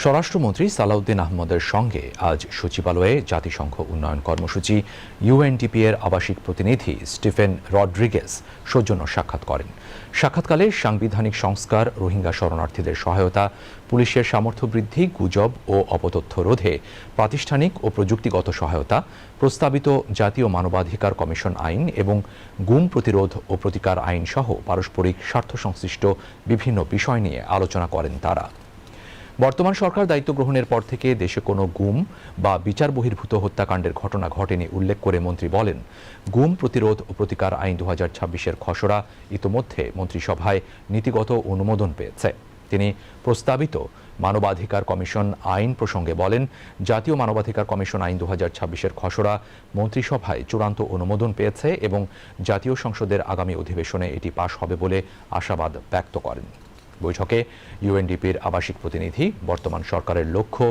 স্বরাষ্ট্রমন্ত্রী সালাউদ্দিন আহমদের সঙ্গে আজ সচিবালয়ে জাতিসংঘ উন্নয়ন কর্মসূচি ইউএনডিপি এর আবাসিক প্রতিনিধি স্টিফেন রড্রিগেজ সৌজন্য সাক্ষাৎ করেন। সাক্ষাৎকালে সাংবিধানিক সংস্কার, রোহিঙ্গা শরণার্থীদের সহায়তা, পুলিশের সামর্থ্য বৃদ্ধি, গুজব ও অপতথ্য রোধে প্রাতিষ্ঠানিক ও প্রযুক্তিগত সহায়তা, প্রস্তাবিত জাতীয় মানবাধিকার কমিশন আইন এবং গুম প্রতিরোধ ও প্রতিকার আইন সহ পারস্পরিক স্বার্থ সংশ্লিষ্ট বিভিন্ন বিষয় নিয়ে আলোচনা করেন তারা। বর্তমান সরকার দায়িত্ব গ্রহণের পর থেকে দেশে কোনো গুম বা বিচার বহির্ভূত হত্যাকাণ্ডের ঘটনা ঘটেনি উল্লেখ করে মন্ত্রী বলেন, গুম প্রতিরোধ ও প্রতিকার আইন ২০২৬-এর খসড়া ইতোমধ্যে মন্ত্রিসভায় নীতিগত অনুমোদন পেয়েছে। তিনি প্রস্তাবিত মানবাধিকার কমিশন আইন প্রসঙ্গে বলেন, জাতীয় মানবাধিকার কমিশন আইন ২০২৬-এর খসড়া মন্ত্রিসভায় চূড়ান্ত অনুমোদন পেয়েছে এবং জাতীয় সংসদের আগামী অধিবেশনে এটি পাশ হবে বলে আশাবাদ ব্যক্ত করেন। বৈঠকে ইউএনডিপির আবাসিক প্রতিনিধি বর্তমান সরকারের লক্ষ্য,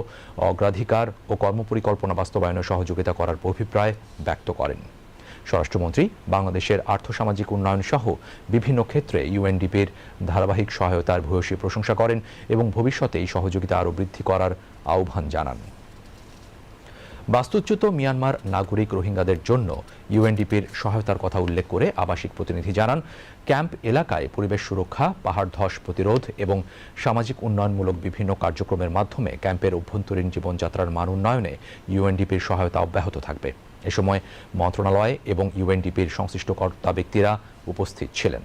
অগ্রাধিকার ও কর্মপরিকল্পনা বাস্তবায়নে সহযোগিতা করার অভিপ্রায় ব্যক্ত করেন। স্বরাষ্ট্রমন্ত্রী বাংলাদেশের আর্থসামাজিক উন্নয়ন সহ বিভিন্ন ক্ষেত্রে ইউএনডিপির ধারাবাহিক সহায়তার ভূয়সী প্রশংসা করেন এবং ভবিষ্যতে এই সহযোগিতা আরও বৃদ্ধি করার আহ্বান জানান। বাস্তুচ্যুত মিয়ানমার নাগরিক রোহিঙ্গাদের জন্য ইউএনডিপির সহায়তার কথা উল্লেখ করে আবাসিক প্রতিনিধি জানান, ক্যাম্প এলাকায় পরিবেশ সুরক্ষা, পাহাড় ধস প্রতিরোধ এবং সামাজিক উন্নয়নমূলক বিভিন্ন কার্যক্রমের মাধ্যমে ক্যাম্পের অভ্যন্তরীণ জীবনযাত্রার মান উন্নয়নে ইউএনডিপির সহায়তা অব্যাহত থাকবে। এ সময় মন্ত্রণালয় এবং ইউএনডিপির সংশ্লিষ্ট কর্তা ব্যক্তিরা উপস্থিত ছিলেন।